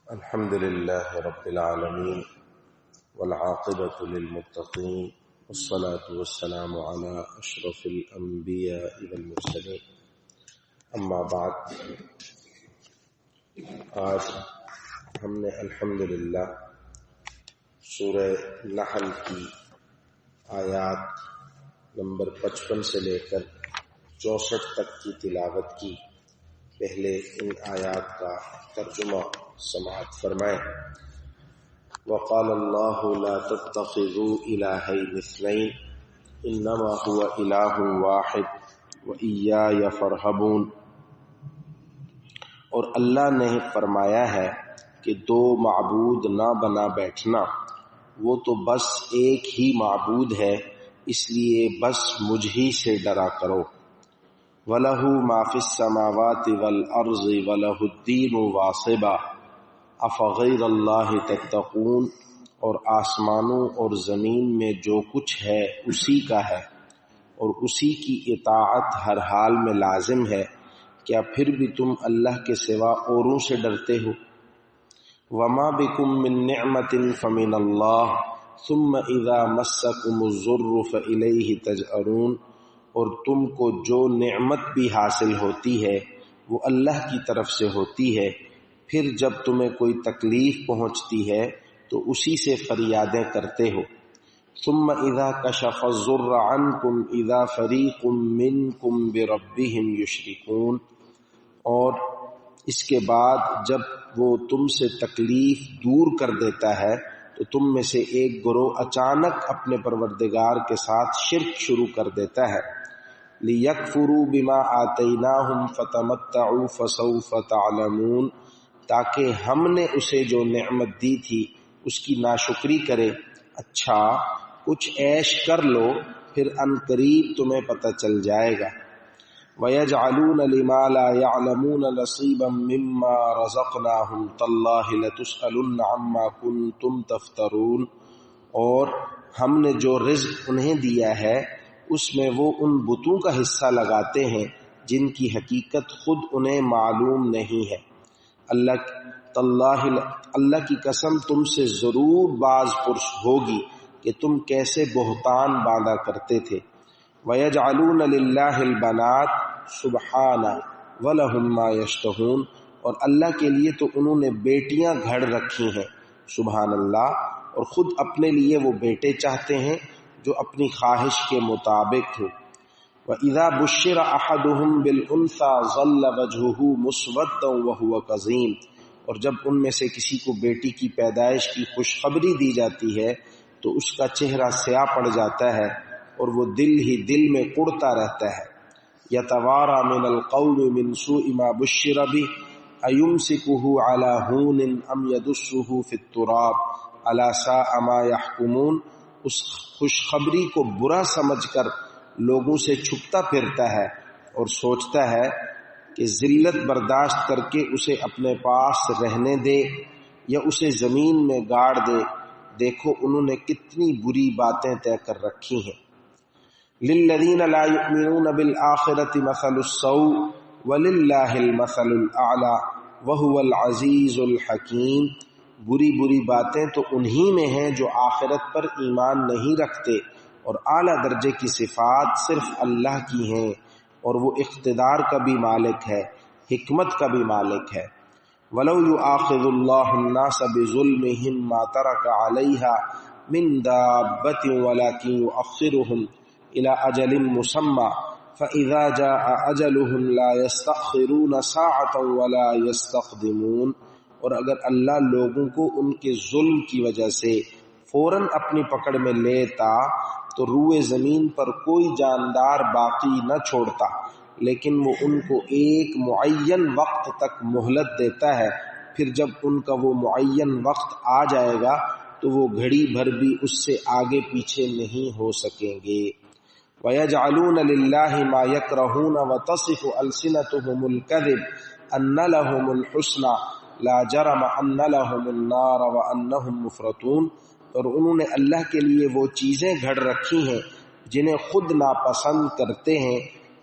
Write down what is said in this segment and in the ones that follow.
الحمد لله رب العالمين والعاقبة للمتقين والصلاة والسلام على أشرف الأنبياء والمرسلين أما بعد. آج ہم نے الحمدللہ سورہ نحل کی آیات نمبر 55 سے لے کر 64 تک کی تلاوت کی. پہلے ان آیات کا ترجمہ سماعت فرمائیں. وقال اللہ لا تتخذوا الہین اثنین انما هو الہ واحد وإیای فارہبون. اور اللہ نے فرمایا ہے کہ دو معبود نہ بنا بیٹھنا، وہ تو بس ایک ہی معبود ہے، اس لیے بس مجھ ہی سے ڈرا کرو. وَلَهُ مَا فِي السَّمَاوَاتِ وَالْأَرْضِ وَلَهُ الدِّينُ وَاصِبًا أَفَغَيْرَ اللَّهِ تَتَّقُونَ. اور آسمانوں اور زمین میں جو کچھ ہے اسی کا ہے اور اسی کی اطاعت ہر حال میں لازم ہے، کیا پھر بھی تم اللہ کے سوا اوروں سے ڈرتے ہو؟ وَمَا بِكُم مِّن نِّعْمَةٍ فَمِنَ اللَّهِ ثُمَّ إِذَا مَسَّكُمُ الضُّرُّ فَإِلَيْهِ تَجْأَرُونَ. اور تم کو جو نعمت بھی حاصل ہوتی ہے وہ اللہ کی طرف سے ہوتی ہے، پھر جب تمہیں کوئی تکلیف پہنچتی ہے تو اسی سے فریادیں کرتے ہو. ثم اذا کشف الضر عنکم اذا فریق منکم بربہم یشرکون. اور اس کے بعد جب وہ تم سے تکلیف دور کر دیتا ہے تو تم میں سے ایک گروہ اچانک اپنے پروردگار کے ساتھ شرک شروع کر دیتا ہے. لِيَكْفُرُوا بِمَا آتَيْنَاهُمْ فَتَمَتَّعُوا فَسَوْفَ تَعْلَمُونَ. تاکہ ہم نے اسے جو نعمت دی تھی اس کی ناشکری کرے. اچھا کچھ عیش کر لو پھر عنقریب تمہیں پتہ چل جائے گا. وَيَجْعَلُونَ لِمَا لَا يَعْلَمُونَ نَصِيبًا مِّمَّا رَزَقْنَاهُمْ تَاللَّهِ لَتُسْأَلُنَّ عَمَّا كُنتُمْ تَفْتَرُونَ. اور ہم نے جو رزق انہیں دیا ہے اس میں وہ ان بتوں کا حصہ لگاتے ہیں جن کی حقیقت خود انہیں معلوم نہیں ہے. اللہ کی قسم تم سے ضرور باز پرس ہوگی کہ تم کیسے بہتان باندھا کرتے تھے. وَيَجْعَلُونَ لِلَّهِ الْبَنَاتِ سُبْحَانَهُ وَلَهُم مَّا يَشْتَهُونَ. اور اللہ کے لیے تو انہوں نے بیٹیاں گھڑ رکھی ہیں، سبحان اللہ، اور خود اپنے لیے وہ بیٹے چاہتے ہیں جو اپنی خواہش کے مطابق ہو. وَإِذَا بُشِّرَ أَحَدُهُم بِالْأُنثَىٰ ظَلَّ وَجْهُهُ مُسْوَدًّا وَهُوَ كَظِيمٌ. اور جب ان میں سے کسی کو بیٹی کی پیدائش کی خوشخبری دی جاتی ہے تو اس کا چہرہ سیاہ پڑ جاتا ہے اور وہ دل ہی دل میں کڑتا رہتا ہے. يَتَوَارَىٰ مِنَ الْقَوْمِ مِنْ سُوءِ مَا بُشِّرَ بِهِ أَيُمْسِكُهُ عَلَىٰ هُونٍ أَمْ يَدُسُّهُ فِي التُّرَابِ أَلَا سَاءَ مَا يَحْكُمُونَ. اس خوشخبری کو برا سمجھ کر لوگوں سے چھپتا پھرتا ہے اور سوچتا ہے کہ ذلت برداشت کر کے اسے اپنے پاس رہنے دے یا اسے زمین میں گاڑ دے. دیکھو انہوں نے کتنی بری باتیں طے کر رکھی ہیں. لِلَّذِينَ لَا يُؤْمِنُونَ بِالْآخِرَةِ مَثَلُ السَّوْءِ وَلِلَّهِ الْمَثَلُ الْأَعْلَىٰ وَهُوَ الْعَزِيزُ الْحَكِيمُ. بری باتیں تو انہی میں ہیں جو آخرت پر ایمان نہیں رکھتے، اور اعلیٰ درجے کی صفات صرف اللہ کی ہیں، اور وہ اقتدار کا بھی مالک ہے، حکمت کا بھی مالک ہے. وَلَوْ يُؤَاخِذُ اللَّهُ النَّاسَ بِظُلْمِهِمْ مَا تَرَكَ عَلَيْهَا مِن دَابَّةٍ وَلَٰكِن يُؤَخِّرُهُمْ إِلَىٰ أَجَلٍ مُّسَمًّى فَإِذَا جَاءَ أَجَلُهُمْ لَا يَسْتَأْخِرُونَ سَاعَةً وَلَا يَسْتَقْدِمُونَ. اور اگر اللہ لوگوں کو ان کے ظلم کی وجہ سے فوراً اپنی پکڑ میں لیتا تو روئے زمین پر کوئی جاندار باقی نہ چھوڑتا، لیکن وہ ان کو ایک معین وقت تک مہلت دیتا ہے. پھر جب ان کا وہ معین وقت آ جائے گا تو وہ گھڑی بھر بھی اس سے آگے پیچھے نہیں ہو سکیں گے. وَيَجْعَلُونَ لِلَّهِ مَا يَكْرَهُونَ وَتَصِفُ أَلْسِنَتُهُمُ الْكَذِبَ أَنَّ لَهُمُ الْحُسْنَىٰ لا جرم ان لهم النار وانهم مفرطون. اور انہوں نے اللہ کے لیے وہ چیزیں گھڑ رکھی ہیں جنہیں خود ناپسند کرتے ہیں،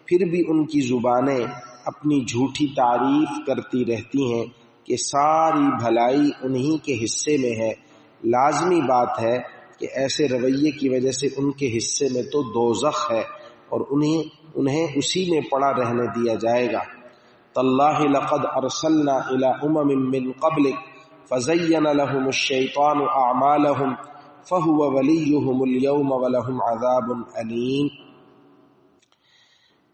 پھر بھی ان کی زبانیں اپنی جھوٹی تعریف کرتی رہتی ہیں کہ ساری بھلائی انہی کے حصے میں ہے، لازمی بات ہے کہ ایسے رویے کی وجہ سے ان کے حصے میں تو دوزخ ہے اور انہیں اسی میں پڑا رہنے دیا جائے گا۔ تاللہ لقد ارسلنا الی امم من قبلک فزین لهم الشیطان اعمالهم فهو ولیہم اليوم ولہم عذاب علیم۔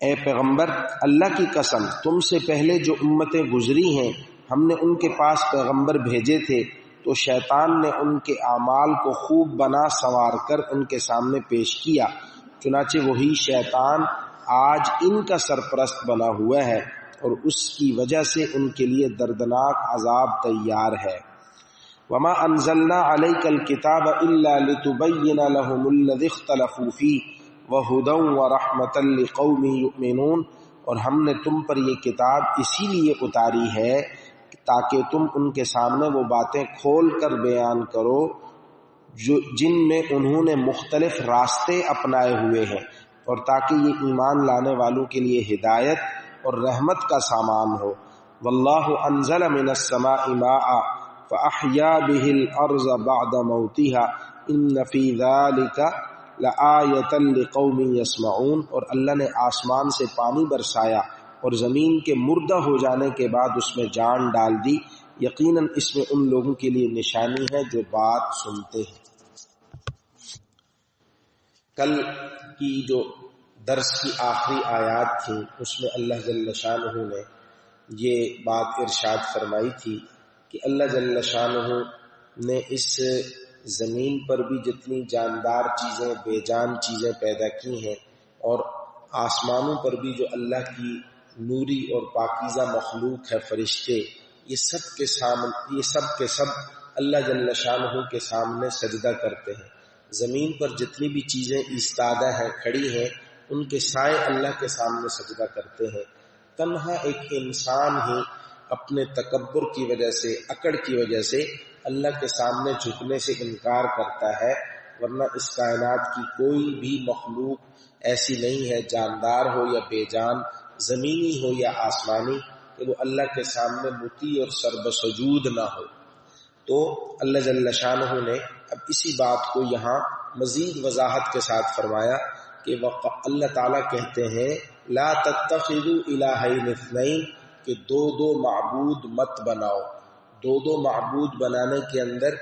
اے پیغمبر، اللہ کی قسم تم سے پہلے جو امتیں گزری ہیں ہم نے ان کے پاس پیغمبر بھیجے تھے تو شیطان نے ان کے اعمال کو خوب بنا سنوار کر ان کے سامنے پیش کیا، چنانچہ وہی شیطان آج ان کا سرپرست بنا ہوا ہے اور اس کی وجہ سے ان کے لیے دردناک عذاب تیار ہے۔ وما انزلنا علیک الکتاب الا لتبین لهم الذی اختلفوا فیہ وہدی ورحمۃ لقوم یؤمنون، اور ہم نے تم پر یہ کتاب اسی لیے اتاری ہے تاکہ تم ان کے سامنے وہ باتیں کھول کر بیان کرو جن میں انہوں نے مختلف راستے اپنائے ہوئے ہیں، اور تاکہ یہ ایمان لانے والوں کے لیے ہدایت اور رحمت کا سامان ہو۔ واللہ انزل من السماء ماء فاحیا به الارض بعد موتها ان فی ذلک لآیۃ لقوم یسمعون، اور اللہ نے آسمان سے پانی برسایا اور زمین کے مردہ ہو جانے کے بعد اس میں جان ڈال دی، یقیناً اس میں ان لوگوں کے لیے نشانی ہے جو بات سنتے ہیں۔ کل کی جو درس کی آخری آیات تھی اس میں اللہ جل شانہ نے یہ بات ارشاد فرمائی تھی کہ اللہ جل شانہ نے اس زمین پر بھی جتنی جاندار چیزیں، بے جان چیزیں پیدا کی ہیں، اور آسمانوں پر بھی جو اللہ کی نوری اور پاکیزہ مخلوق ہے، فرشتے، یہ سب کے سب اللہ جل شانہ کے سامنے سجدہ کرتے ہیں۔ زمین پر جتنی بھی چیزیں ایستادہ ہیں، کھڑی ہیں، ان کے سائے اللہ کے سامنے سجدہ کرتے ہیں۔ تنہا ایک انسان ہی اپنے تکبر کی وجہ سے، اکڑ کی وجہ سے اللہ کے سامنے جھکنے سے انکار کرتا ہے، ورنہ اس کائنات کی کوئی بھی مخلوق ایسی نہیں ہے، جاندار ہو یا بے جان، زمینی ہو یا آسمانی، کہ وہ اللہ کے سامنے مطیع اور سربسجود نہ ہو۔ تو اللہ جل شانہ نے اب اسی بات کو یہاں مزید وضاحت کے ساتھ فرمایا کہ اللہ تعالیٰ کہتے ہیں لا تتخذوا الہین اثنین، کہ دو معبود مت بناؤ۔ دو معبود بنانے کے اندر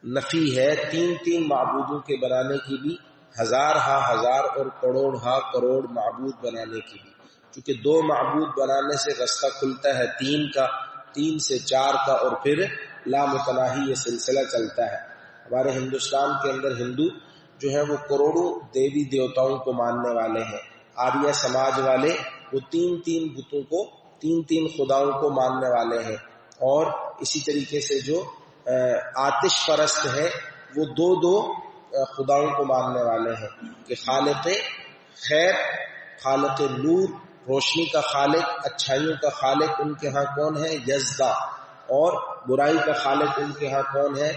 نفی ہے، تین معبودوں کے بنانے کی بھی، ہزار اور کروڑ معبود بنانے کی بھی، چونکہ دو معبود بنانے سے رستہ کھلتا ہے تین سے چار کا، اور پھر لامتناہی یہ سلسلہ چلتا ہے۔ ہمارے ہندوستان کے اندر ہندو جو ہیں وہ کروڑوں دیوی دیوتاؤں کو ماننے والے ہیں، آریہ سماج والے وہ تین بتوں کو، تین خداؤں کو ماننے والے ہیں، اور اسی طریقے سے جو آتش پرست ہے وہ دو خداؤں کو ماننے والے ہیں کہ خالق خیر، خالق نور، روشنی کا خالق، اچھائیوں کا خالق ان کے ہاں کون ہے؟ یزدا، اور برائی کا خالق ان کے ہاں کون ہے؟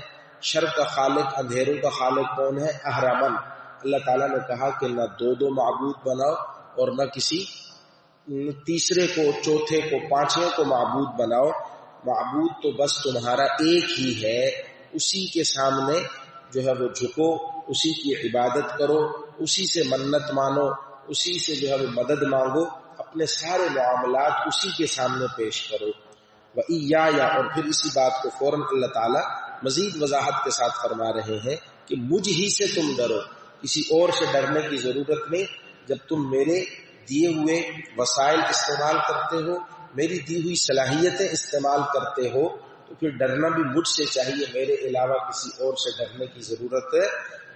شر کا خالق، اندھیروں کا خالق کون ہے؟ اہرمن۔ اللہ تعالیٰ نے کہا کہ نہ دو معبود بناؤ اور نہ کسی تیسرے کو، چوتھے کو، پانچویں کو معبود بناؤ۔ معبود تو بس تمہارا ایک ہی ہے، اسی کے سامنے جو ہے وہ جھکو، اسی کی عبادت کرو، اسی سے منت مانو، اسی سے جو ہے وہ مدد مانگو، اپنے سارے معاملات اسی کے سامنے پیش کرو۔ وَإِيَّايَ، اور پھر اسی بات کو فوراً اللہ تعالیٰ مزید وضاحت کے ساتھ فرما رہے ہیں کہ مجھ ہی سے تم ڈرو، کسی اور سے ڈرنے کی ضرورت نہیں۔ جب تم میرے دیے ہوئے وسائل استعمال کرتے ہو، میری دی ہوئی صلاحیتیں استعمال کرتے ہو، تو پھر ڈرنا بھی مجھ سے چاہیے، میرے علاوہ کسی اور سے ڈرنے کی ضرورت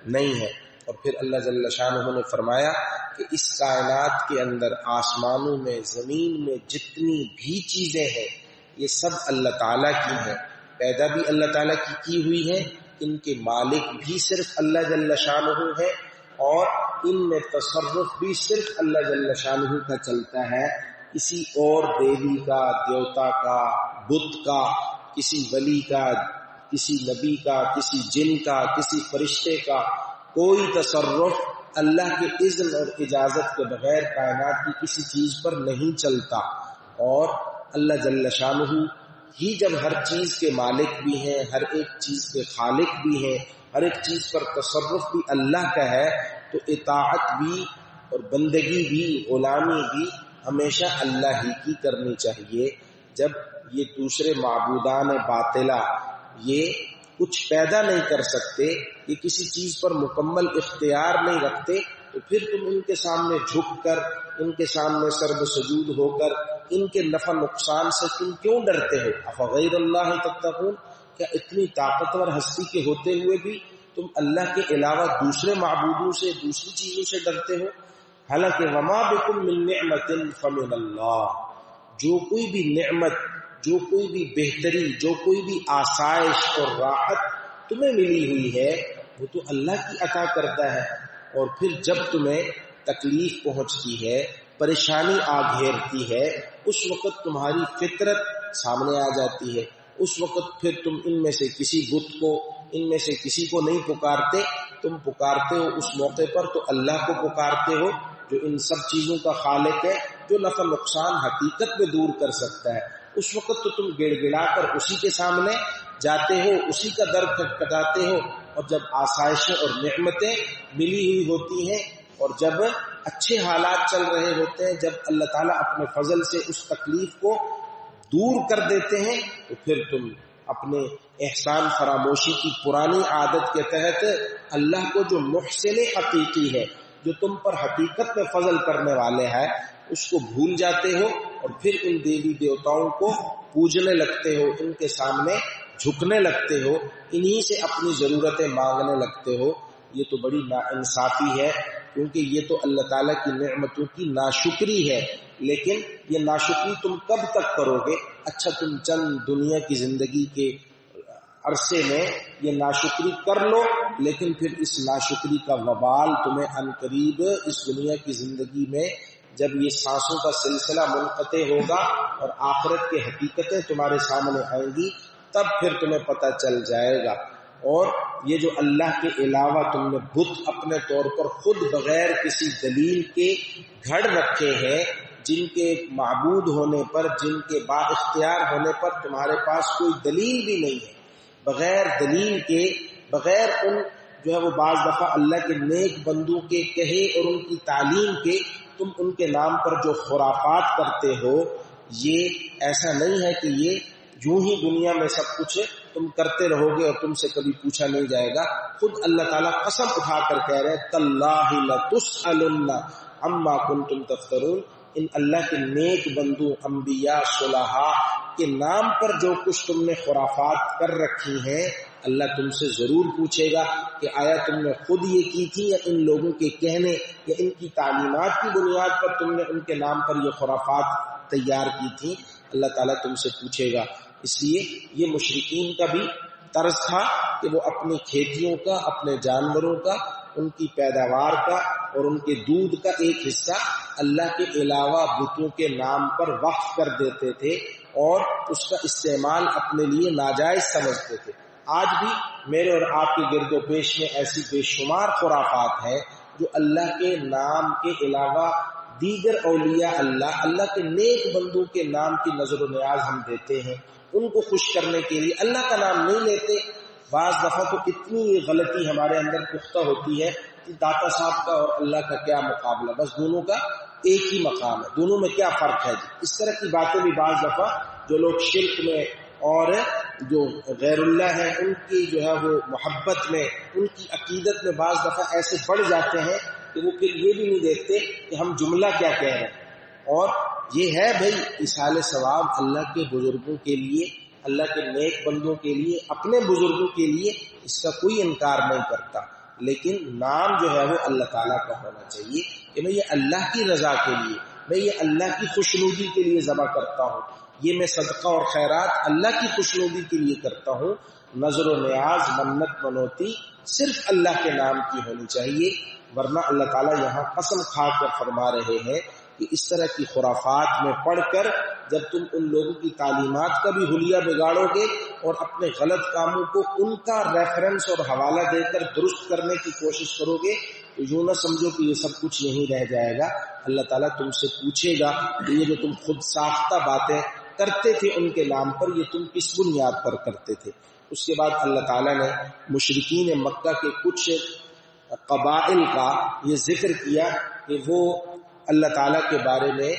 نہیں ہے۔ اور پھر اللہ جل شانہ نے فرمایا کہ اس کائنات کے اندر، آسمانوں میں، زمین میں جتنی بھی چیزیں ہیں یہ سب اللہ تعالیٰ کی ہیں، پیدا بھی اللہ تعالیٰ کی ہوئی ہیں، ان کے مالک بھی صرف اللہ جل شانہ ہے، اور ان میں تصرف بھی صرف اللہ جل شانہ کا چلتا ہے۔ کسی اور دیوی کا، دیوتا کا، بت کا، کسی ولی کا، کسی نبی کا، کسی جن کا، کسی فرشتے کا کوئی تصرف اللہ کے اذن اور اجازت کے بغیر کائنات کی کسی چیز پر نہیں چلتا، اور اللہ جل شانہ ہی جب ہر چیز کے مالک بھی ہیں، ہر ایک چیز کے خالق بھی ہیں، ہر ایک چیز پر تصرف بھی اللہ کا ہے، تو اطاعت بھی اور بندگی بھی، غلامی بھی ہمیشہ اللہ ہی کی کرنی چاہیے۔ جب یہ دوسرے معبودان باطلہ یہ کچھ پیدا نہیں کر سکتے، یہ کسی چیز پر مکمل اختیار نہیں رکھتے، تو پھر تم ان کے سامنے جھک کر، ان کے سامنے سرب سجود ہو کر ان کے نفع نقصان سے تم کیوں ڈرتے ہو؟ افغیر اللہ تتقون، کیا اتنی طاقتور ہستی کے ہوتے ہوئے بھی تم اللہ کے علاوہ دوسرے معبودوں سے، دوسری چیزوں سے ڈرتے ہو؟ حالانکہ وما بکم من نعمت فمن اللہ، جو کوئی بھی نعمت، جو کوئی بھی بہتری، جو کوئی بھی آسائش اور راحت تمہیں ملی ہوئی ہے وہ تو اللہ کی عطا کرتا ہے۔ اور پھر جب تمہیں تکلیف پہنچتی ہے، پریشانی آ گھیرتی ہے، اس وقت تمہاری فطرت سامنے آ جاتی ہے، اس وقت پھر تم ان میں سے کسی بت کو، ان میں سے کسی کو نہیں پکارتے، تم پکارتے ہو اس موقع پر تو اللہ کو پکارتے ہو جو ان سب چیزوں کا خالق ہے، جو نفع نقصان حقیقت میں دور کر سکتا ہے۔ اس وقت تو تم گڑ گڑا کر اسی کے سامنے جاتے ہو، اسی کا در کھٹکھٹاتے ہو۔ اور جب آسائشیں اور نعمتیں ملی ہوئی ہوتی ہیں اور جب اچھے حالات چل رہے ہوتے ہیں، جب اللہ تعالیٰ اپنے فضل سے اس تکلیف کو دور کر دیتے ہیں، تو پھر تم اپنے احسان فراموشی کی پرانی عادت کے تحت اللہ کو جو محسن حقیقی ہے، جو تم پر حقیقت میں فضل کرنے والے ہیں، اس کو بھول جاتے ہو اور پھر ان دیوی دیوتاؤں کو پوجنے لگتے ہو، ان کے سامنے جھکنے لگتے ہو، انہی سے اپنی ضرورتیں مانگنے لگتے ہو۔ یہ تو بڑی ناانصافی ہے، کیونکہ یہ تو اللہ تعالیٰ کی نعمتوں کی ناشکری ہے۔ لیکن یہ ناشکری تم کب تک کرو گے؟ اچھا تم چند دنیا کی زندگی کے عرصے میں یہ ناشکری کر لو، لیکن پھر اس ناشکری کا وبال تمہیں عنقریب اس دنیا کی زندگی میں، جب یہ سانسوں کا سلسلہ منقطع ہوگا اور آخرت کی حقیقتیں تمہارے سامنے آئیں گی، تب پھر تمہیں پتہ چل جائے گا۔ اور یہ جو اللہ کے علاوہ تم نے بت اپنے طور پر خود بغیر کسی دلیل کے گھڑ رکھے ہیں، جن کے معبود ہونے پر، جن کے با اختیار ہونے پر تمہارے پاس کوئی دلیل بھی نہیں ہے، بغیر دلیل کے، بغیر ان جو ہے وہ بعض دفعہ اللہ کے نیک بندوں کے کہے اور ان کی تعلیم کے تم ان کے نام پر جو خرافات کرتے ہو، یہ ایسا نہیں ہے کہ یہ یوں ہی دنیا میں سب کچھ تم کرتے رہو گے اور تم سے کبھی پوچھا نہیں جائے گا۔ خود اللہ تعالیٰ قسم اٹھا کر کہہ رہے ہیں تاللہ لتسألن عما کنتم تفترون، ان اللہ کے نیک بندو، انبیاء، صلحاء کے نام پر جو کچھ تم نے خرافات کر رکھی ہیں، اللہ تم سے ضرور پوچھے گا کہ آیا تم نے خود یہ کی تھی یا ان لوگوں کے کہنے یا ان کی تعلیمات کی بنیاد پر تم نے ان کے نام پر یہ خرافات تیار کی تھی؟ اللہ تعالیٰ تم سے پوچھے گا۔ اس لیے یہ مشرکین کا بھی طرز تھا کہ وہ اپنی کھیتیوں کا، اپنے جانوروں کا، ان کی پیداوار کا اور ان کے دودھ کا ایک حصہ اللہ کے علاوہ بتوں کے نام پر وقف کر دیتے تھے اور اس کا استعمال اپنے لیے ناجائز سمجھتے تھے۔ آج بھی میرے اور آپ کے گرد و پیش میں ایسی بے شمار خرافات ہیں جو اللہ کے نام کے علاوہ دیگر اولیاء اللہ کے نیک بندوں کے نام کی نظر و نیاز ہم دیتے ہیں، ان کو خوش کرنے کے لیے اللہ کا نام نہیں لیتے۔ بعض دفعہ تو اتنی یہ غلطی ہمارے اندر پختہ ہوتی ہے کہ داتا صاحب کا اور اللہ کا کیا مقابلہ، بس دونوں کا ایک ہی مقام ہے، دونوں میں کیا فرق ہے جی؟ اس طرح کی باتیں بھی بعض دفعہ جو لوگ شرک میں اور جو غیر اللہ ہے ان کی جو ہے وہ محبت میں، ان کی عقیدت میں بعض دفعہ ایسے بڑھ جاتے ہیں کہ وہ پھر یہ بھی نہیں دیکھتے کہ ہم جملہ کیا کہہ رہے ہیں۔ اور یہ ہے بھائی ایصال ثواب اللہ کے بزرگوں کے لیے، اللہ کے نیک بندوں کے لیے، اپنے بزرگوں کے لیے، اس کا کوئی انکار نہیں کرتا، لیکن نام جو ہے وہ اللہ تعالیٰ کا ہونا چاہیے کہ میں یہ اللہ کی رضا کے لیے، میں یہ اللہ کی خوشنودی کے لیے ذبح کرتا ہوں، یہ میں صدقہ اور خیرات اللہ کی خوشنودی کے لیے کرتا ہوں۔ نظر و نیاز، منت منوتی صرف اللہ کے نام کی ہونی چاہیے، ورنہ اللہ تعالیٰ یہاں قسم کھا کر فرما رہے ہیں کہ اس طرح کی خرافات میں پڑھ کر جب تم ان لوگوں کی تعلیمات کا بھی حلیہ بگاڑو گے اور اپنے غلط کاموں کو ان کا ریفرنس اور حوالہ دے کر درست کرنے کی کوشش کرو گے تو یوں نہ سمجھو کہ یہ سب کچھ یہیں رہ جائے گا۔ اللہ تعالیٰ تم سے پوچھے گا کہ یہ جو تم خود ساختہ باتیں کرتے تھے ان کے نام پر، یہ تم کس بنیاد پر کرتے تھے؟ اس کے بعد اللہ تعالیٰ نے مشرکین مکہ کے کچھ قبائل کا یہ ذکر کیا کہ وہ اللہ تعالیٰ کے بارے میں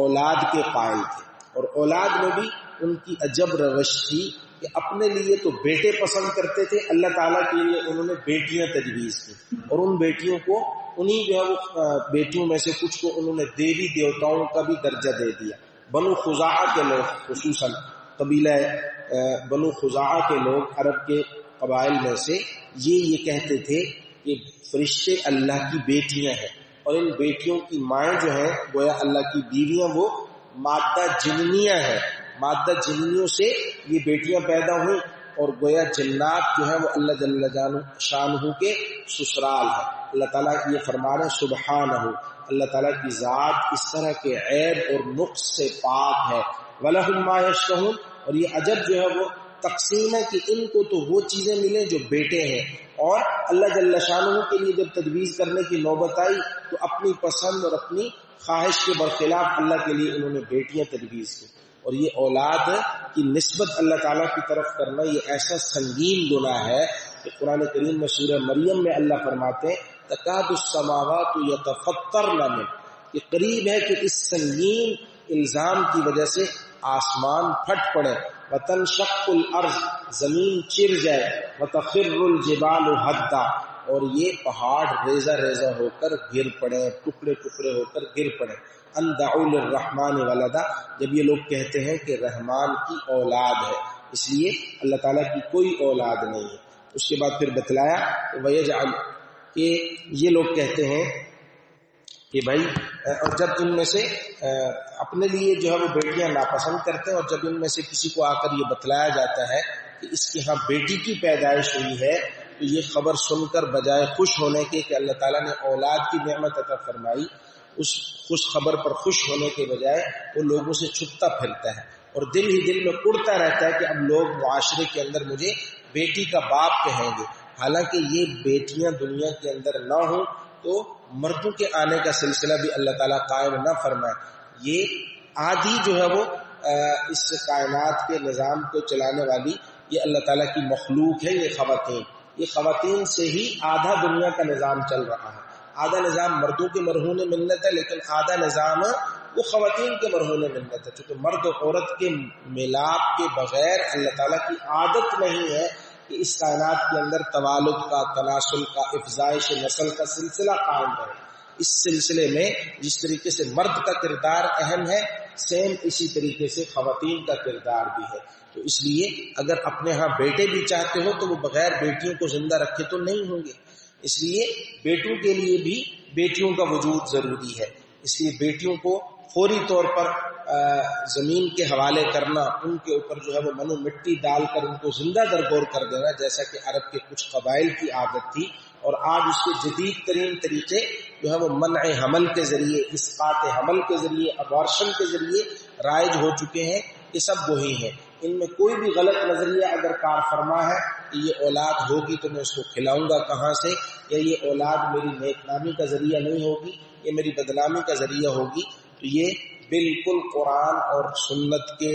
اولاد کے قائل تھے، اور اولاد میں بھی ان کی عجب روش تھی کہ اپنے لیے تو بیٹے پسند کرتے تھے، اللہ تعالیٰ کے لیے انہوں نے بیٹیاں تجویز کی، اور ان بیٹیوں کو انہی جو ہے وہ بیٹیوں میں سے کچھ کو انہوں نے دیوی دیوتاؤں کا بھی درجہ دے دیا۔ بنو خزاعہ کے لوگ، خصوصاً قبیلہ بنو خزاعہ کے لوگ عرب کے قبائل میں سے یہ کہتے تھے کہ فرشتے اللہ کی بیٹیاں ہیں، اور ان بیٹیوں کی مائیں جو ہیں گویا اللہ کی بیویاں، وہ مادہ جننیاں ہیں، مادہ جننیوں سے یہ بیٹیاں پیدا ہوئیں، اور گویا جنات جو ہیں وہ اللہ جل شانہ کے سسرال ہے۔ اللہ تعالیٰ یہ فرما رہے ہیں سبحانہ، اللہ تعالیٰ کی ذات اس طرح کے عیب اور نقص سے پاک ہے۔ وَلَهُم مَّا يَشْتَهُونَ، اور یہ عجب جو ہے وہ تقسیم ہے کہ ان کو تو وہ چیزیں ملیں جو بیٹے ہیں، اور اللہ جل شانہ کے لیے جب تجویز کرنے کی نوبت آئی تو اپنی پسند اور اپنی خواہش کے برخلاف اللہ کے لیے انہوں نے بیٹیاں تجویز کی۔ اور یہ اولاد کی نسبت اللہ تعالیٰ کی طرف کرنا یہ ایسا سنگین گناہ ہے کہ قرآن کریم میں سورہ مریم میں اللہ فرماتے ہیں تکاد السماوات یتفطرن منہ، یہ قریب ہے کہ اس سنگین الزام کی وجہ سے آسمان پھٹ پڑے، وتنشق الارض، زمین چر جائے، وتخر الجبال ہدا، اور یہ پہاڑ ریزہ ریزہ ہو کر گر پڑے، ٹکڑے ٹکڑے ہو کر گر پڑے۔ ان دعوا للرحمن ولدا، جب یہ لوگ کہتے ہیں کہ رحمان کی اولاد ہے، اس لیے اللہ تعالیٰ کی کوئی اولاد نہیں ہے۔ اس کے بعد پھر بتلایا ویجعل، کہ یہ لوگ کہتے ہیں کہ بھائی، اور جب ان میں سے اپنے لیے جو ہے وہ بیٹیاں ناپسند کرتے ہیں، اور جب ان میں سے کسی کو آ کر یہ بتلایا جاتا ہے کہ اس کے ہاں بیٹی کی پیدائش ہوئی ہے، تو یہ خبر سن کر بجائے خوش ہونے کے کہ اللہ تعالیٰ نے اولاد کی نعمت عطا فرمائی، اس خوش خبر پر خوش ہونے کے بجائے وہ لوگوں سے چھپتا پھرتا ہے، اور دل ہی دل میں اڑتا رہتا ہے کہ اب لوگ معاشرے کے اندر مجھے بیٹی کا باپ کہیں گے، حالانکہ یہ بیٹیاں دنیا کے اندر نہ ہوں تو مردوں کے آنے کا سلسلہ بھی اللہ تعالیٰ قائم نہ فرمائے۔ یہ آدھی جو ہے وہ اس کائنات کے نظام کو چلانے والی یہ اللہ تعالیٰ کی مخلوق ہے، یہ خواتین سے ہی آدھا دنیا کا نظام چل رہا ہے۔ آدھا نظام مردوں کے مرہون منت ہے، لیکن آدھا نظام وہ خواتین کے مرہون منت ہے، چونکہ مرد و عورت کے ملاپ کے بغیر اللہ تعالیٰ کی عادت نہیں ہے کہ اس کائنات کے اندر توالد کا، تناسل کا، افزائش نسل کا سلسلہ قائم رہے۔ اس سلسلے میں جس طریقے سے مرد کا کردار اہم ہے، سیم اسی طریقے سے خواتین کا کردار بھی ہے۔ تو اس لیے اگر اپنے ہاں بیٹے بھی چاہتے ہو تو وہ بغیر بیٹیوں کو زندہ رکھے تو نہیں ہوں گے، اس لیے بیٹوں کے لیے بھی بیٹیوں کا وجود ضروری ہے۔ اس لیے بیٹیوں کو فوری طور پر زمین کے حوالے کرنا، ان کے اوپر جو ہے وہ منو مٹی ڈال کر ان کو زندہ درگور کر دینا، جیسا کہ عرب کے کچھ قبائل کی عادت تھی، اور آج اس کے جدید ترین طریقے جو ہے وہ منع حمل کے ذریعے، اسقاط حمل کے ذریعے، ابارشن کے ذریعے رائج ہو چکے ہیں، یہ سب وہی ہیں۔ ان میں کوئی بھی غلط نظریہ اگر کار فرما ہے کہ یہ اولاد ہوگی تو میں اس کو کھلاؤں گا کہاں سے، یا یہ اولاد میری نیک نامی کا ذریعہ نہیں ہوگی، یہ میری بدنامی کا ذریعہ ہوگی، تو یہ بالکل قرآن اور سنت کے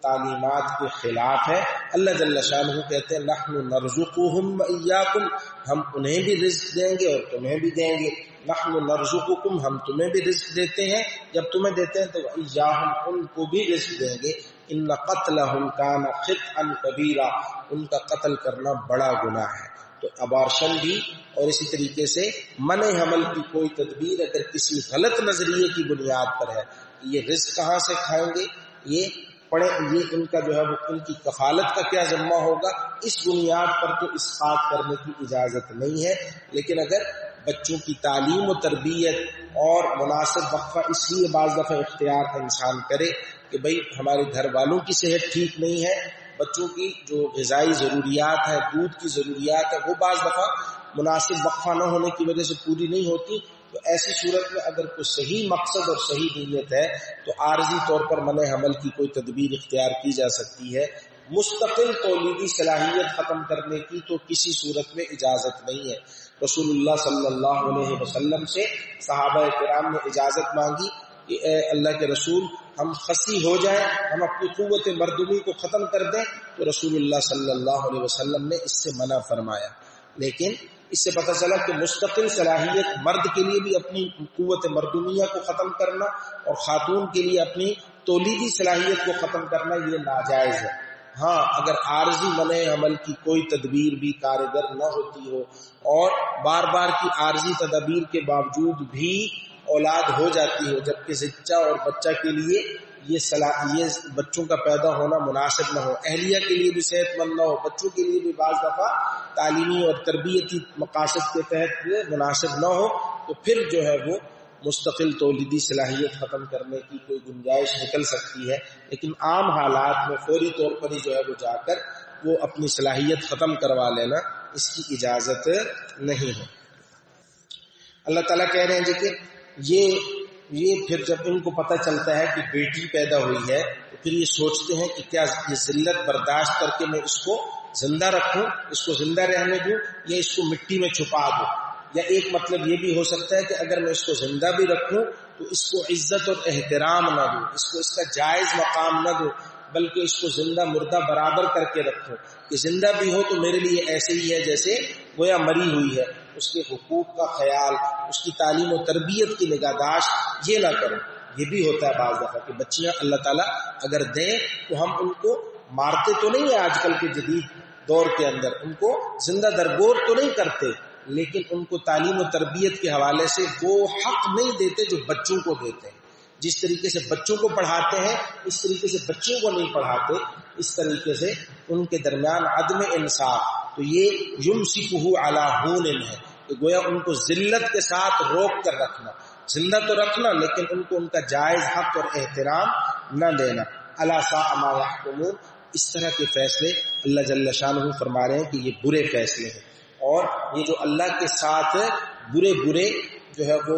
تعلیمات کے خلاف ہے۔ اللہ جل شانہ کہتے ہیں نحن نرزقهم وإياكم، ہم انہیں بھی رزق دیں گے اور تمہیں بھی دیں گے۔ نحن نرزقكم، ہم تمہیں بھی رزق دیتے ہیں، جب تمہیں دیتے ہیں تو وإياهم، ان کو بھی رزق دیں گے۔ ان قتلهم كان خطئا كبيرا، ان کا قتل کرنا بڑا گناہ ہے۔ تو ابارشن بھی اور اسی طریقے سے منع حمل کی کوئی تدبیر اگر کسی غلط نظریے کی بنیاد پر ہے، یہ رزق کہاں سے کھائیں گے، یہ ان کا جو ہے وہ ان کی کفالت کا کیا ذمہ ہوگا، اس بنیاد پر تو اسقاط کرنے کی اجازت نہیں ہے۔ لیکن اگر بچوں کی تعلیم و تربیت اور مناسب وقفہ اس لیے بعض دفعہ اختیار انسان کرے کہ بھئی ہمارے گھر والوں کی صحت ٹھیک نہیں ہے، بچوں کی جو غذائی ضروریات ہے، دودھ کی ضروریات ہے، وہ بعض دفعہ مناسب وقفہ نہ ہونے کی وجہ سے پوری نہیں ہوتی، تو ایسی صورت میں اگر کوئی صحیح مقصد اور صحیح نیت ہے تو عارضی طور پر منع حمل کی کوئی تدبیر اختیار کی جا سکتی ہے۔ مستقل تولیدی صلاحیت ختم کرنے کی تو کسی صورت میں اجازت نہیں ہے۔ رسول اللہ صلی اللہ علیہ وسلم سے صحابہ کرام نے اجازت مانگی کہ اے اللہ کے رسول ہم خسی ہو جائیں، ہم اپنی قوت مردمی کو ختم کر دیں، تو رسول اللہ صلی اللہ علیہ وسلم نے اس سے منع فرمایا۔ لیکن اس سے پتہ چلا کہ مستقل صلاحیت مرد کے لیے بھی اپنی قوت مردمیہ کو ختم کرنا اور خاتون کے لیے اپنی تولیدی صلاحیت کو ختم کرنا یہ ناجائز ہے۔ ہاں اگر عارضی منع عمل کی کوئی تدبیر بھی کارگر نہ ہوتی ہو اور بار بار کی عارضی تدابیر کے باوجود بھی اولاد ہو جاتی ہو، جبکہ زچہ اور بچہ کے لیے یہ بچوں کا پیدا ہونا مناسب نہ ہو، اہلیہ کے لیے بھی صحت مند نہ ہو، بچوں کے لیے بھی بعض دفعہ تعلیمی اور تربیتی مقاصد کے تحت مناسب نہ ہو، تو پھر جو ہے وہ مستقل تولیدی صلاحیت ختم کرنے کی کوئی گنجائش نکل سکتی ہے، لیکن عام حالات میں فوری طور پر ہی جو ہے وہ جا کر وہ اپنی صلاحیت ختم کروا لینا، اس کی اجازت نہیں ہے۔ اللہ تعالیٰ کہہ رہے ہیں جی کہ یہ پھر جب ان کو پتہ چلتا ہے کہ بیٹی پیدا ہوئی ہے تو پھر یہ سوچتے ہیں کہ کیا یہ ذلت برداشت کر کے میں اس کو زندہ رکھوں، اس کو زندہ رہنے دوں، یا اس کو مٹی میں چھپا دوں۔ یا ایک مطلب یہ بھی ہو سکتا ہے کہ اگر میں اس کو زندہ بھی رکھوں تو اس کو عزت اور احترام نہ دوں، اس کو اس کا جائز مقام نہ دوں، بلکہ اس کو زندہ مردہ برابر کر کے رکھوں کہ زندہ بھی ہو تو میرے لیے ایسے ہی ہے جیسے گویا مری ہوئی ہے، اس کے حقوق کا خیال، اس کی تعلیم و تربیت کی نگہداشت یہ نہ کروں۔ یہ بھی ہوتا ہے بعض دفعہ کہ بچیاں اللہ تعالیٰ اگر دیں تو ہم ان کو مارتے تو نہیں ہیں آج کل کے جدید دور کے اندر، ان کو زندہ درگور تو نہیں کرتے، لیکن ان کو تعلیم و تربیت کے حوالے سے وہ حق نہیں دیتے جو بچوں کو دیتے ہیں۔ جس طریقے سے بچوں کو پڑھاتے ہیں اس طریقے سے بچوں کو نہیں پڑھاتے، اس طریقے سے ان کے درمیان عدم انصاف، تو یہ یمسکہ علی ہون ہے کہ گویا ان کو ذلت کے ساتھ روک کر رکھنا، زندہ تو رکھنا لیکن ان کو ان کا جائز حق اور احترام نہ دینا۔ الا ساء ما یحکمون، اس طرح کے فیصلے اللہ جل شانہ فرما رہے ہیں کہ یہ برے فیصلے ہیں، اور یہ جو اللہ کے ساتھ برے جو ہے وہ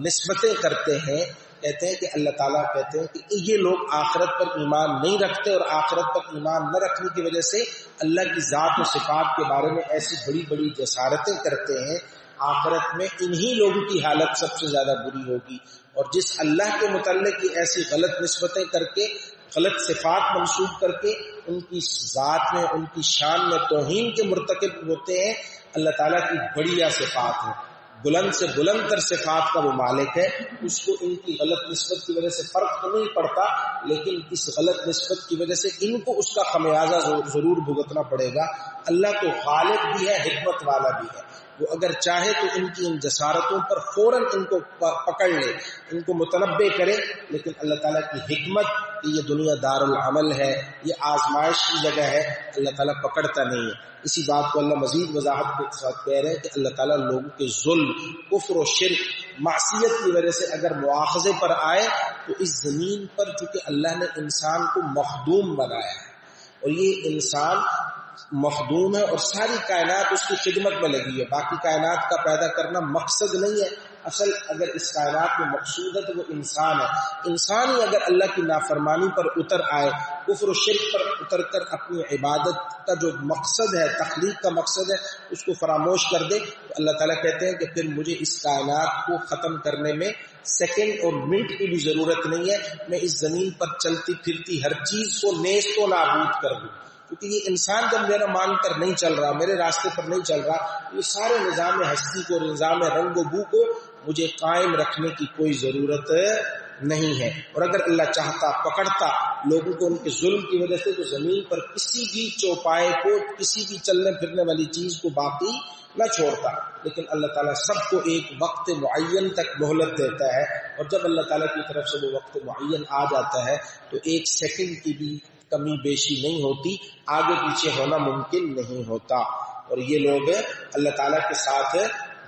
نسبتیں کرتے ہیں، کہتے ہیں کہ اللہ تعالیٰ کہتے ہیں کہ یہ لوگ آخرت پر ایمان نہیں رکھتے، اور آخرت پر ایمان نہ رکھنے کی وجہ سے اللہ کی ذات و صفات کے بارے میں ایسی بڑی بڑی جسارتیں کرتے ہیں، آخرت میں انہی لوگوں کی حالت سب سے زیادہ بری ہوگی۔ اور جس اللہ کے متعلق یہ ایسی غلط نسبتیں کر کے، غلط صفات منسوب کر کے ان کی ذات میں، ان کی شان میں توہین کے مرتکب ہوتے ہیں، اللہ تعالیٰ کی بڑیا صفات ہیں، بلند سے بلند تر صفات کا وہ مالک ہے، اس کو ان کی غلط نسبت کی وجہ سے فرق تو نہیں پڑتا، لیکن اس غلط نسبت کی وجہ سے ان کو اس کا خمیازہ ضرور بھگتنا پڑے گا۔ اللہ تو غالب بھی ہے، حکمت والا بھی ہے، وہ اگر چاہے تو ان کی ان جسارتوں پر فوراً ان کو پکڑ لے، ان کو متنبع کرے، لیکن اللہ تعالیٰ کی حکمت کہ یہ دنیا دار العمل ہے، یہ آزمائش کی جگہ ہے، اللہ تعالیٰ پکڑتا نہیں ہے۔ اسی بات کو اللہ مزید وضاحت کے ساتھ کہہ رہے ہیں کہ اللہ تعالیٰ لوگوں کے ظلم، کفر و شرک، معصیت کی وجہ سے اگر مواخذے پر آئے تو اس زمین پر چونکہ اللہ نے انسان کو مخدوم بنایا ہے، اور یہ انسان مخدوم ہے اور ساری کائنات اس کی خدمت میں لگی ہے، باقی کائنات کا پیدا کرنا مقصد نہیں ہے، اصل اگر اس کائنات میں مقصود ہے تو وہ انسان ہے۔ انسان ہی اگر اللہ کی نافرمانی پر اتر آئے، کفر و شرک پر اتر کر اپنی عبادت کا جو مقصد ہے، تخلیق کا مقصد ہے، اس کو فراموش کر دے، تو اللہ تعالیٰ کہتے ہیں کہ پھر مجھے اس کائنات کو ختم کرنے میں سیکنڈ اور منٹ کی بھی ضرورت نہیں ہے، میں اس زمین پر چلتی پھرتی ہر چیز کو نیست و نابود کر دوں، کیونکہ یہ انسان جب میرا مان کر نہیں چل رہا، میرے راستے پر نہیں چل رہا، یہ سارے نظام ہستی کو، نظام رنگ و بو کو مجھے قائم رکھنے کی کوئی ضرورت نہیں ہے۔ اور اگر اللہ چاہتا پکڑتا لوگوں کو ان کے ظلم کی وجہ سے تو زمین پر کسی بھی چوپائے کو، کسی بھی چلنے پھرنے والی چیز کو باقی نہ چھوڑتا، لیکن اللہ تعالیٰ سب کو ایک وقت معین تک مہلت دیتا ہے، اور جب اللہ تعالیٰ کی طرف سے وہ وقت معین آ جاتا ہے تو ایک سیکنڈ کی بھی کمی بیشی نہیں ہوتی، آگے پیچھے ہونا ممکن نہیں ہوتا۔ اور یہ لوگ اللہ تعالیٰ کے ساتھ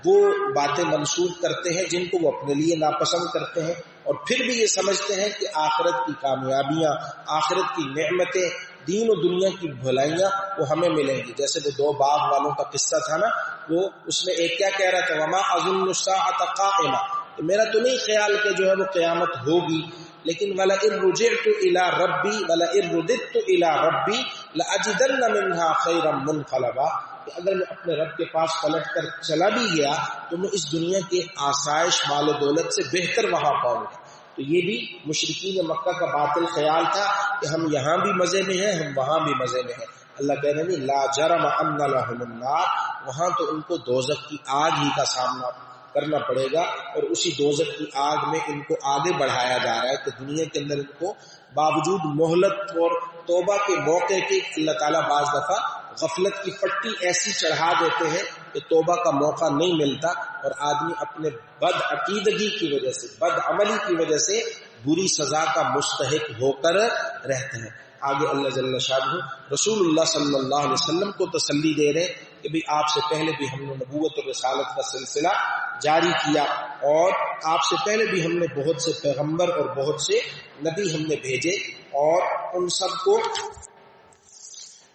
وہ باتیں منسوخ کرتے ہیں جن کو وہ اپنے لیے ناپسند کرتے ہیں، اور پھر بھی یہ سمجھتے ہیں کہ آخرت کی کامیابیاں، آخرت کی نعمتیں، دین و دنیا کی بھلائیاں وہ ہمیں ملیں گی۔ جیسے وہ دو باغ والوں کا قصہ تھا نا، وہ اس میں ایک کیا کہہ رہا تھا، وما اظن الساعۃ قائمہ، میرا تو نہیں خیال کہ جو ہے وہ قیامت ہوگی، لیکن وَلَئِن رُجِعْتُ إِلَىٰ رَبِّي وَلَئِن رُدِدتُّ إِلَىٰ رَبِّي لَأَجِدَنَّ مِنْهَا خَيْرًا مُنْقَلَبًا، کہ اگر میں اپنے رب کے پاس پلٹ کر چلا بھی گیا تو میں اس دنیا کے آسائش مال و دولت سے بہتر وہاں پاؤں گا۔ تو یہ بھی مشرکین مکہ کا باطل خیال تھا کہ ہم یہاں بھی مزے میں ہیں، ہم وہاں بھی مزے میں ہیں۔ اللہ کہہ رہے ہیں لا جرم ان لهم النار، وہاں تو ان کو دوزخ کی آگ ہی کا سامنا کرنا پڑے گا، اور اسی دوزخ کی آگ میں ان کو آگے بڑھایا جا رہا ہے کہ دنیا کے اندر ان کو باوجود مہلت اور توبہ کے موقع کے اللہ تعالیٰ بعض دفعہ غفلت کی پٹی ایسی چڑھا دیتے ہیں کہ توبہ کا موقع نہیں ملتا، اور آدمی اپنے بد عقیدگی کی وجہ سے، بد عملی کی وجہ سے بری سزا کا مستحق ہو کر رہتے ہیں۔ آگے اللہ جل شانہ رسول اللہ صلی اللہ علیہ وسلم کو تسلی دے رہے کہ بھی آپ سے پہلے بھی ہم نے نبوت اور رسالت کا سلسلہ جاری کیا، اور آپ سے پہلے بھی ہم نے بہت سے پیغمبر اور بہت سے نبی ہم نے بھیجے، اور ان سب کو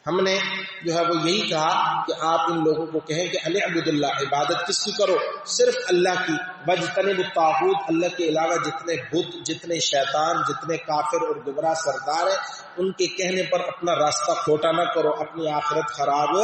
ہم نے جو ہے وہ یہی کہا کہ آپ ان لوگوں کو کہیں کہ ان اعبدوا اللہ، عبادت کس کی کرو؟ صرف اللہ کی، واجتنبوا الطاغوت، اللہ کے علاوہ جتنے بت، جتنے شیطان، جتنے کافر اور گمراہ سردار ہیں، ان کے کہنے پر اپنا راستہ کھوٹا نہ کرو، اپنی آخرت خراب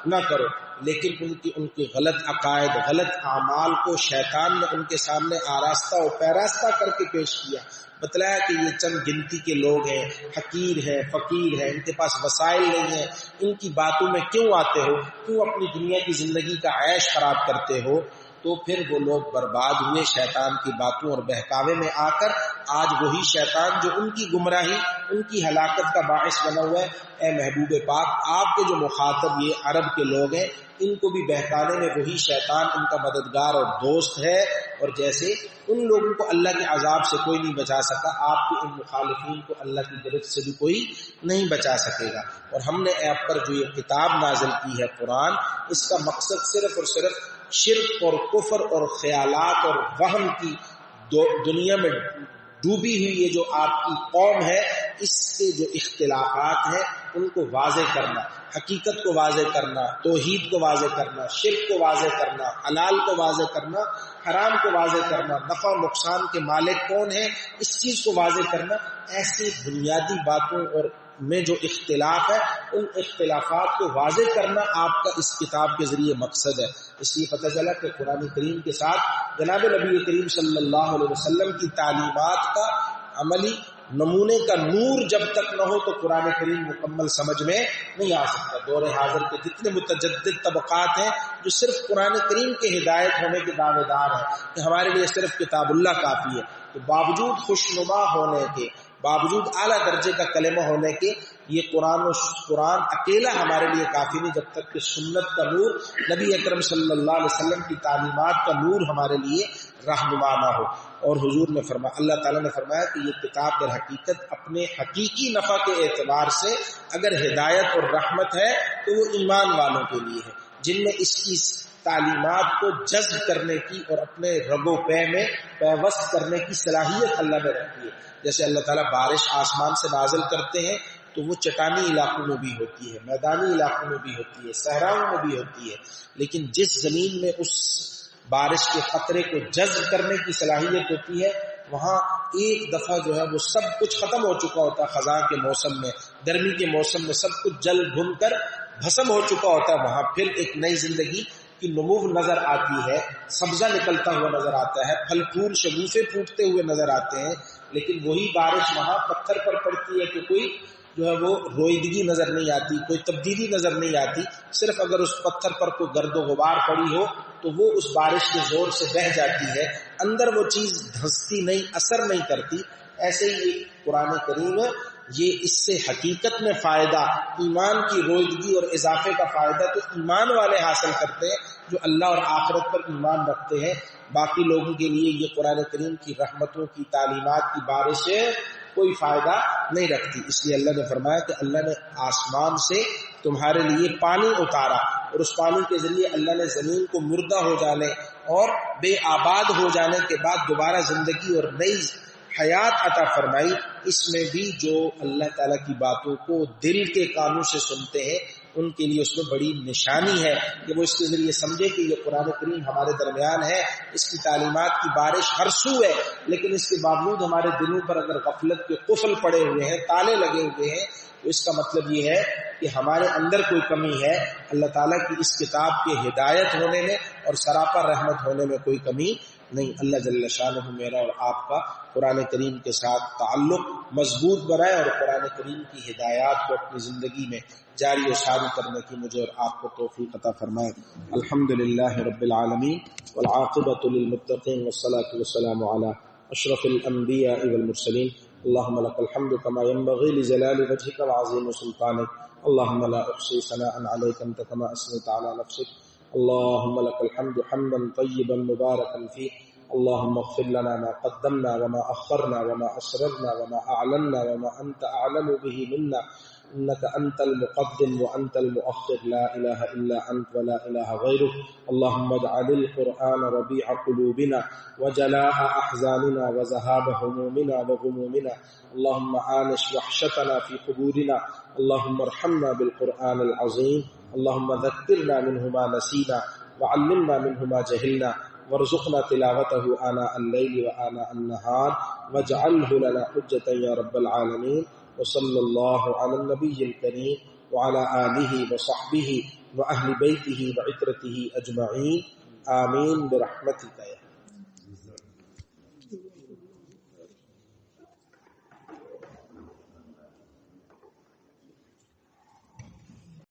نہ کرو۔ لیکن ان کی غلط عقائد، غلط اعمال کو شیطان نے ان کے سامنے آراستہ و پیراستہ کر کے پیش کیا، بتلایا کہ یہ چند گنتی کے لوگ ہیں، حقیر ہیں، فقیر ہیں، ان کے پاس وسائل نہیں ہیں، ان کی باتوں میں کیوں آتے ہو، کیوں اپنی دنیا کی زندگی کا عیش خراب کرتے ہو؟ تو پھر وہ لوگ برباد ہوئے شیطان کی باتوں اور بہکاوے میں آ کر۔ آج وہی شیطان جو ان کی گمراہی، ان کی ہلاکت کا باعث بنا ہوا ہے، اے محبوب پاک آپ کے جو مخاطب یہ عرب کے لوگ ہیں، ان کو بھی بہکانے میں وہی شیطان ان کا مددگار اور دوست ہے، اور جیسے ان لوگوں کو اللہ کے عذاب سے کوئی نہیں بچا سکا، آپ کے ان مخالفین کو اللہ کی گرفت سے بھی کوئی نہیں بچا سکے گا۔ اور ہم نے آپ پر جو یہ کتاب نازل کی ہے قرآن، اس کا مقصد صرف اور صرف شرک اور کفر اور خیالات اور وہم کی دنیا میں ڈوبی ہوئی یہ جو آپ کی قوم ہے، اس کے جو اختلافات ہیں ان کو واضح کرنا، حقیقت کو واضح کرنا، توحید کو واضح کرنا، شرک کو واضح کرنا، حلال کو واضح کرنا، حرام کو واضح کرنا، نفع و نقصان کے مالک کون ہیں اس چیز کو واضح کرنا۔ ایسی بنیادی باتوں اور میں جو اختلاف ہے ان اختلافات کو واضح کرنا آپ کا اس کتاب کے ذریعے مقصد ہے۔ اس لیے پتہ چلا کہ قرآن کریم کے ساتھ جناب نبی کریم صلی اللہ علیہ وسلم کی تعلیمات کا عملی نمونے کا نور جب تک نہ ہو تو قرآن کریم مکمل سمجھ میں نہیں آ سکتا۔ دور حاضر کے جتنے متجدد طبقات ہیں جو صرف قرآن کریم کے ہدایت ہونے کے دعوے دار ہیں کہ ہمارے لیے صرف کتاب اللہ کافی ہے، تو باوجود خوشنما ہونے کے، باوجود اعلیٰ درجے کا کلمہ ہونے کے، یہ قرآن اکیلا ہمارے لیے کافی نہیں جب تک کہ سنت کا نور، نبی اکرم صلی اللہ علیہ وسلم کی تعلیمات کا نور ہمارے لیے رہنما نہ ہو۔ اور حضور نے فرمایا، اللہ تعالیٰ نے فرمایا کہ یہ کتاب در حقیقت اپنے حقیقی نفع کے اعتبار سے اگر ہدایت اور رحمت ہے تو وہ ایمان والوں کے لیے ہے، جن میں اس کی تعلیمات کو جذب کرنے کی اور اپنے رگ و پے میں پیوست کرنے کی صلاحیت اللہ نے رکھی ہے۔ جیسے اللہ تعالیٰ بارش آسمان سے نازل کرتے ہیں تو وہ چٹانی علاقوں میں بھی ہوتی ہے، میدانی علاقوں میں بھی ہوتی ہے، صحراؤں میں بھی ہوتی ہے، لیکن جس زمین میں اس بارش کے قطرے کو جذب کرنے کی صلاحیت ہوتی ہے وہاں ایک دفعہ جو ہے وہ سب کچھ ختم ہو چکا ہوتا ہے۔ خزاں کے موسم میں، گرمی کے موسم میں سب کچھ جل بھن کر بھسم ہو چکا ہوتا ہے، وہاں پھر ایک نئی زندگی کی نمو نظر آتی ہے، سبزہ نکلتا ہوا نظر آتا ہے، پھل پھول شگوفے پھوٹتے ہوئے نظر آتے ہیں، لیکن وہی بارش وہاں پتھر پر پڑتی ہے کہ کوئی جو ہے وہ رویدگی نظر نہیں آتی، کوئی تبدیلی نظر نہیں آتی۔ صرف اگر اس پتھر پر کوئی گرد و غبار پڑی ہو تو وہ اس بارش کے زور سے بہہ جاتی ہے، اندر وہ چیز دھنستی نہیں، اثر نہیں کرتی۔ ایسے ہی قرآن کریم یہ اس سے حقیقت میں فائدہ، ایمان کی رویدگی اور اضافے کا فائدہ تو ایمان والے حاصل کرتے ہیں جو اللہ اور آخرت پر ایمان رکھتے ہیں۔ باقی لوگوں کے لیے یہ قرآن کریم کی رحمتوں کی تعلیمات کی بارش کوئی فائدہ نہیں رکھتی۔ اس لیے اللہ نے فرمایا کہ اللہ نے آسمان سے تمہارے لیے پانی اتارا، اور اس پانی کے ذریعے اللہ نے زمین کو مردہ ہو جانے اور بے آباد ہو جانے کے بعد دوبارہ زندگی اور نئی حیات عطا فرمائی۔ اس میں بھی جو اللہ تعالیٰ کی باتوں کو دل کے کانوں سے سنتے ہیں ان کے لیے اس میں بڑی نشانی ہے کہ وہ اس کے ذریعے سمجھے کہ یہ قرآن کریم ہمارے درمیان ہے، اس کی تعلیمات کی بارش ہر سو ہے، لیکن اس کے باوجود ہمارے دلوں پر اگر غفلت کے قفل پڑے ہوئے ہیں، تالے لگے ہوئے ہیں، تو اس کا مطلب یہ ہے کہ ہمارے اندر کوئی کمی ہے، اللہ تعالیٰ کی اس کتاب کے ہدایت ہونے میں اور سراپا رحمت ہونے میں کوئی کمی نہیں۔ اللہ جل شانہ میرا اور آپ کا قرآن کریم کے ساتھ تعلق مضبوط بنائے اور قرآن کریم کی ہدایات کو اپنی زندگی میں جاری و ساری کرنے کی مجھے اور آپ کو توفیق عطا فرمائے۔ الحمدللہ رب العالمین والعاقبۃ للمتقین والصلاة والسلام علی اشرف الانبیاء والمرسلین۔ اللهم لك الحمد كما ينبغي لجلال وجهك وعظيم سلطانك، اللهم لا احصي ثناء عليك انت كما اثنيت على نفسك، اللهم لك الحمد حمدا طيبا مباركا فيه، اللهم اغفر لنا ما قدمنا وما اخرنا وما اسررنا وما اعلنا وما انت اعلم به منا، انك انت المقدم وانت المؤخر، لا اله الا انت ولا اله غيرك، اللهم اجعل القرآن ربيع قلوبنا وجلاء احزاننا وذهاب همومنا وغمومنا، اللهم آنس وحشتنا في قبورنا، اللهم ارحمنا بالقرآن العظيم، اللهم ذكرنا منه ما نسينا وعلمنا منه ما جهلنا، وارزقنا تلاوته آناء الليل وآناء النهار، واجعله لنا حجة يا رب العالمين، وصلى الله على النبي الكريم وعلى آله وصحبه وأهل بيته وعترته أجمعين، آمين برحمتك يا